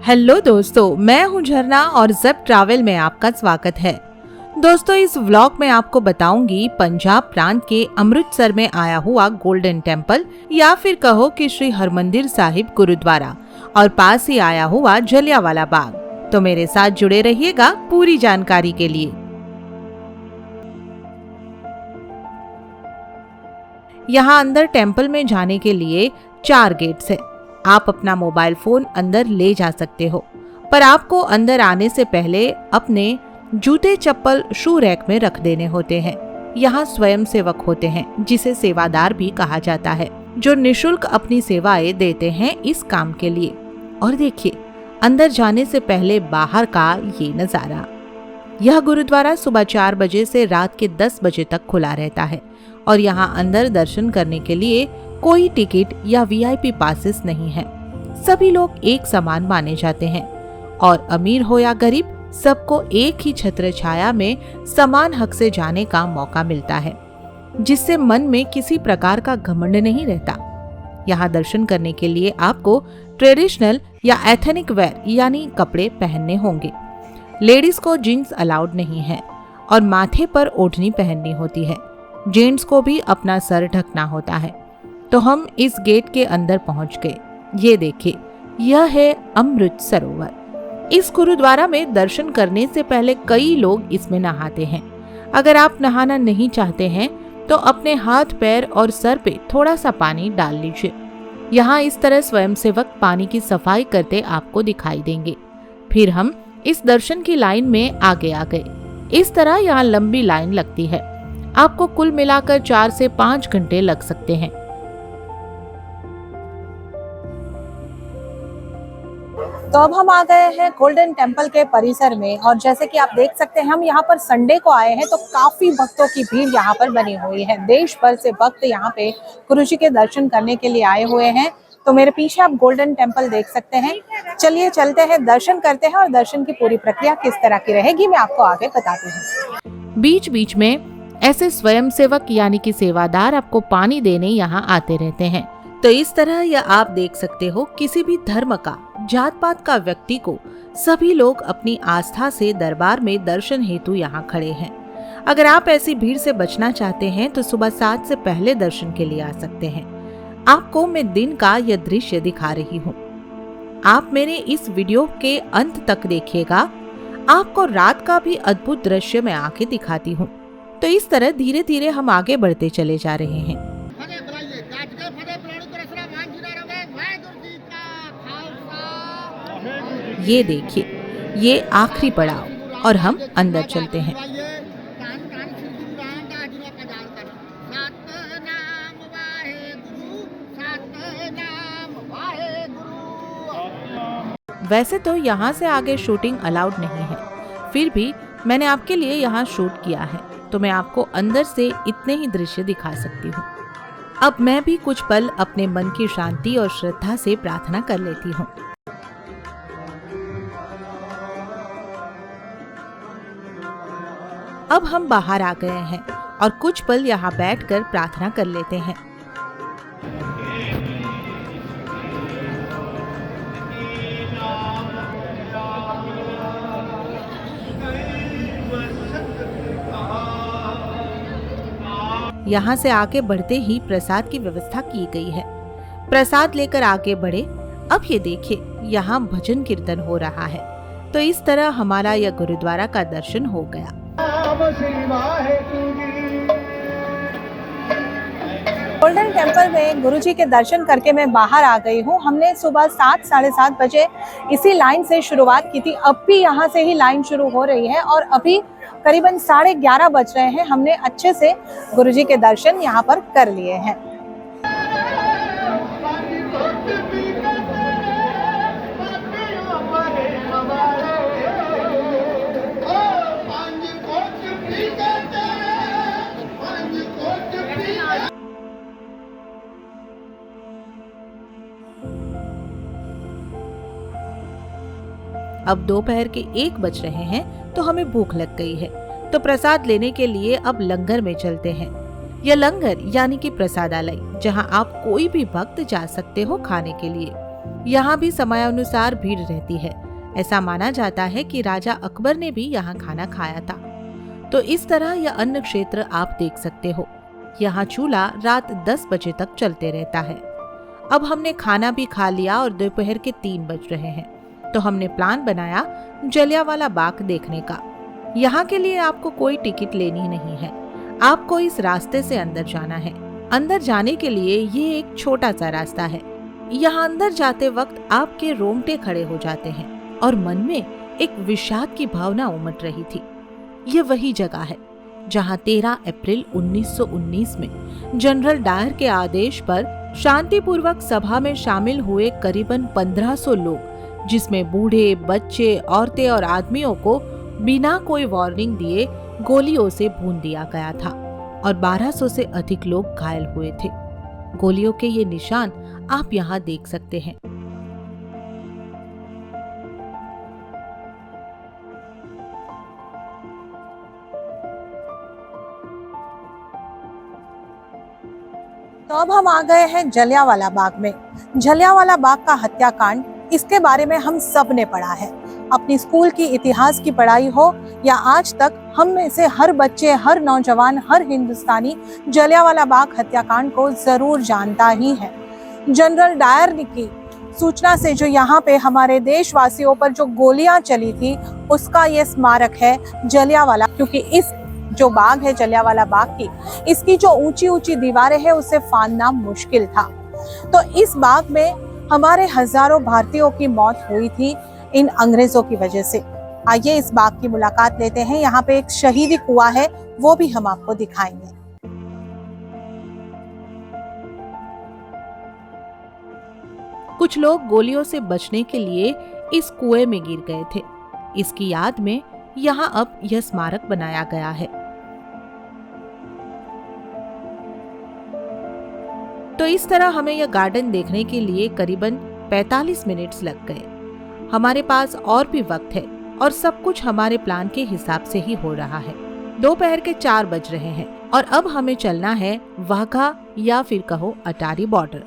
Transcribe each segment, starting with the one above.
Hello दोस्तों, मैं हूं झरना और ज़ेप ट्रैवल में आपका स्वागत है। दोस्तों, इस व्लॉग में आपको बताऊंगी पंजाब प्रांत के अमृतसर में आया हुआ गोल्डन टेम्पल या फिर कहो कि श्री हरमंदिर साहिब गुरुद्वारा और पास ही आया हुआ जलियांवाला बाग। तो मेरे साथ जुड़े रहिएगा पूरी जानकारी के लिए। यहाँ अंदर टेम्पल में जाने के लिए 4 गेट्स है। आप अपना मोबाइल फोन अंदर ले जा सकते हो, पर आपको अंदर आने से पहले अपने जूते चप्पल शू रैक में रख देने होते हैं। यहाँ स्वयं सेवक होते हैं, जिसे सेवादार भी कहा जाता है, जो निशुल्क अपनी सेवाएं देते हैं इस काम के लिए। और देखिए, अंदर जाने से पहले बाहर का ये नजारा। यह गुरुद्वारा सुबह 4 बजे से रात के 10 बजे तक खुला रहता है और यहाँ अंदर दर्शन करने के लिए कोई टिकट या वीआईपी पासेस नहीं है। सभी लोग एक समान माने जाते हैं और अमीर हो या गरीब, सबको एक ही छत्र छाया में समान हक से जाने का मौका मिलता है, जिससे मन में किसी प्रकार का घमंड नहीं रहता। यहाँ दर्शन करने के लिए आपको ट्रेडिशनल या एथनिक वेयर यानी कपड़े पहनने होंगे। लेडीज को जीन्स अलाउड नहीं है और माथे पर ओढ़नी पहननी होती है। जेंट्स को भी अपना सर ढकना होता है। तो हम इस गेट के अंदर पहुंच गए। ये देखिए, यह है अमृत सरोवर। इस गुरुद्वारा में दर्शन करने से पहले कई लोग इसमें नहाते हैं। अगर आप नहाना नहीं चाहते हैं तो अपने हाथ पैर और सर पे थोड़ा सा पानी डाल लीजिए। यहाँ इस तरह स्वयंसेवक पानी की सफाई करते आपको दिखाई देंगे। फिर हम इस दर्शन की लाइन में आगे आ गए। इस तरह यहाँ लंबी लाइन लगती है। आपको कुल मिलाकर 4 से 5 घंटे लग सकते हैं। तो अब हम आ गए हैं गोल्डन टेम्पल के परिसर में और जैसे कि आप देख सकते हैं, हम यहाँ पर संडे को आए हैं तो काफी भक्तों की भीड़ यहाँ पर बनी हुई है। देश भर से भक्त यहाँ पे गुरुजी के दर्शन करने के लिए आए हुए हैं। तो मेरे पीछे आप गोल्डन टेम्पल देख सकते हैं। चलिए चलते हैं, दर्शन करते हैं और दर्शन की पूरी प्रक्रिया किस तरह की रहेगी मैं आपको आगे बताती हूँ। बीच बीच में ऐसे स्वयंसेवक यानी कि सेवादार आपको पानी देने यहाँ आते रहते हैं। तो इस तरह यह आप देख सकते हो, किसी भी धर्म का, जात पात का व्यक्ति को सभी लोग अपनी आस्था से दरबार में दर्शन हेतु यहाँ खड़े हैं। अगर आप ऐसी भीड़ से बचना चाहते हैं तो सुबह 7 से पहले दर्शन के लिए आ सकते हैं। आपको मैं दिन का यह दृश्य दिखा रही हूँ। आप मेरे इस वीडियो के अंत तक देखिएगा। आपको रात का भी अद्भुत दृश्य मैं आके दिखाती हूँ। तो इस तरह धीरे धीरे हम आगे बढ़ते चले जा रहे हैं। ये देखिए, ये आखिरी पड़ाव और हम अंदर चलते हैं। वैसे तो यहाँ से आगे शूटिंग अलाउड नहीं है, फिर भी मैंने आपके लिए यहाँ शूट किया है, तो मैं आपको अंदर से इतने ही दृश्य दिखा सकती हूँ। अब मैं भी कुछ पल अपने मन की शांति और श्रद्धा से प्रार्थना कर लेती हूँ। अब हम बाहर आ गए हैं और कुछ पल यहाँ बैठकर प्रार्थना कर लेते हैं। यहाँ से आगे बढ़ते ही प्रसाद की व्यवस्था की गई है। प्रसाद लेकर आगे बढ़े। अब ये देखिए, यहाँ भजन कीर्तन हो रहा है। तो इस तरह हमारा यह गुरुद्वारा का दर्शन हो गया। गोल्डन टेम्पल में गुरुजी के दर्शन करके मैं बाहर आ गई हूँ। हमने सुबह 7 साढ़े 7 बजे इसी लाइन से शुरुआत की थी। अब भी यहाँ से ही लाइन शुरू हो रही है और अभी करीबन 11:30 बज रहे हैं। हमने अच्छे से गुरुजी के दर्शन यहाँ पर कर लिए हैं। अब दोपहर के 1 बज रहे हैं तो हमें भूख लग गई है, तो प्रसाद लेने के लिए अब लंगर में चलते हैं। यह लंगर यानी कि प्रसादालय, जहां आप कोई भी भक्त जा सकते हो खाने के लिए। यहाँ भी समयानुसार भीड़ रहती है। ऐसा माना जाता है कि राजा अकबर ने भी यहाँ खाना खाया था। तो इस तरह यह अन्न क्षेत्र आप देख सकते हो। यहाँ चूल्हा रात 10 बजे तक चलते रहता है। अब हमने खाना भी खा लिया और दोपहर के 3 बज रहे हैं, तो हमने प्लान बनाया जलियांवाला बाग देखने का। यहाँ के लिए आपको कोई टिकट लेनी नहीं है, आपको इस रास्ते से अंदर जाना है। अंदर जाने के लिए ये एक छोटा सा रास्ता है। यहाँ अंदर जाते वक्त आपके रोंगटे खड़े हो जाते हैं और मन में एक विषाद की भावना उमड़ रही थी। ये वही जगह है जहाँ 13 अप्रैल 1919 में जनरल डायर के आदेश पर शांतिपूर्वक सभा में शामिल हुए करीबन 1500 लोग, जिसमें बूढ़े, बच्चे, औरतें और आदमियों को बिना कोई वार्निंग दिए गोलियों से भून दिया गया था और 1200 से अधिक लोग घायल हुए थे। गोलियों के ये निशान आप यहाँ देख सकते हैं। तो अब हम आ गए हैं जलियांवाला बाग में। जलियांवाला बाग का हत्याकांड, इसके बारे में हम सब ने पढ़ा है। अपनी स्कूल की इतिहास की पढ़ाई हो या आज तक, हम में से हर बच्चे, हर नौजवान, हर हिंदुस्तानी जलियांवाला बाग हत्याकांड को जरूर जानता ही है। जनरल डायर की सूचना से जो यहाँ पे हमारे देशवासियों पर जो गोलियां चली थी, उसका ये स्मारक है जलियांवाला। क्योंकि इस जो बाग है जलियांवाला बाग की, इसकी जो ऊंची ऊंची दीवारें हैं उसे फांदना मुश्किल था। तो इस बाग में हमारे हजारों भारतीयों की मौत हुई थी इन अंग्रेजों की वजह से। आइए इस बाग की मुलाकात लेते हैं। यहाँ पे एक शहीदी कुआं है, वो भी हम आपको दिखाएंगे। कुछ लोग गोलियों से बचने के लिए इस कुएं में गिर गए थे। इसकी याद में यहाँ अब यह स्मारक बनाया गया है। तो इस तरह हमें यह गार्डन देखने के लिए करीबन 45 मिनट्स लग गए। हमारे पास और भी वक्त है और सब कुछ हमारे प्लान के हिसाब से ही हो रहा है। दोपहर के 4 बज रहे हैं और अब हमें चलना है वाघा या फिर कहो अटारी बॉर्डर,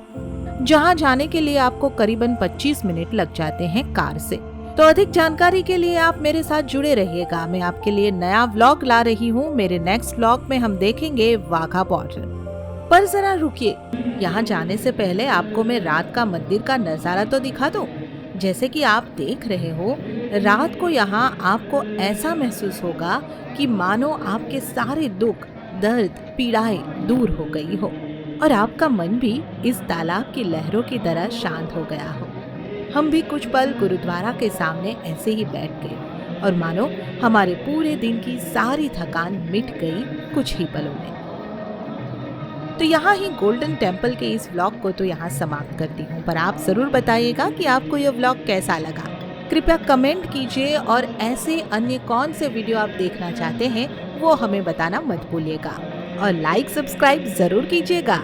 जहां जाने के लिए आपको करीबन 25 मिनट लग जाते हैं कार से। तो अधिक जानकारी के लिए आप मेरे साथ जुड़े रहिएगा। मैं आपके लिए नया व्लॉग ला रही हूँ। मेरे नेक्स्ट व्लॉग में हम देखेंगे वाघा बॉर्डर। पर जरा रुकिए, यहाँ जाने से पहले आपको मैं रात का मंदिर का नजारा तो दिखा दूं। जैसे कि आप देख रहे हो, रात को यहाँ आपको ऐसा महसूस होगा कि मानो आपके सारे दुख, दर्द, पीड़ाएं दूर हो गई हो और आपका मन भी इस तालाब की लहरों की तरह शांत हो गया हो। हम भी कुछ पल गुरुद्वारा के सामने ऐसे ही बैठ गए और मानो हमारे पूरे दिन की सारी थकान मिट गई कुछ ही पलों में। तो यहाँ ही गोल्डन टेम्पल के इस व्लॉग को तो यहाँ समाप्त करती हूँ, पर आप जरूर बताइएगा कि आपको यह व्लॉग कैसा लगा। कृपया कमेंट कीजिए और ऐसे अन्य कौन से वीडियो आप देखना चाहते हैं वो हमें बताना मत भूलिएगा और लाइक सब्सक्राइब जरूर कीजिएगा।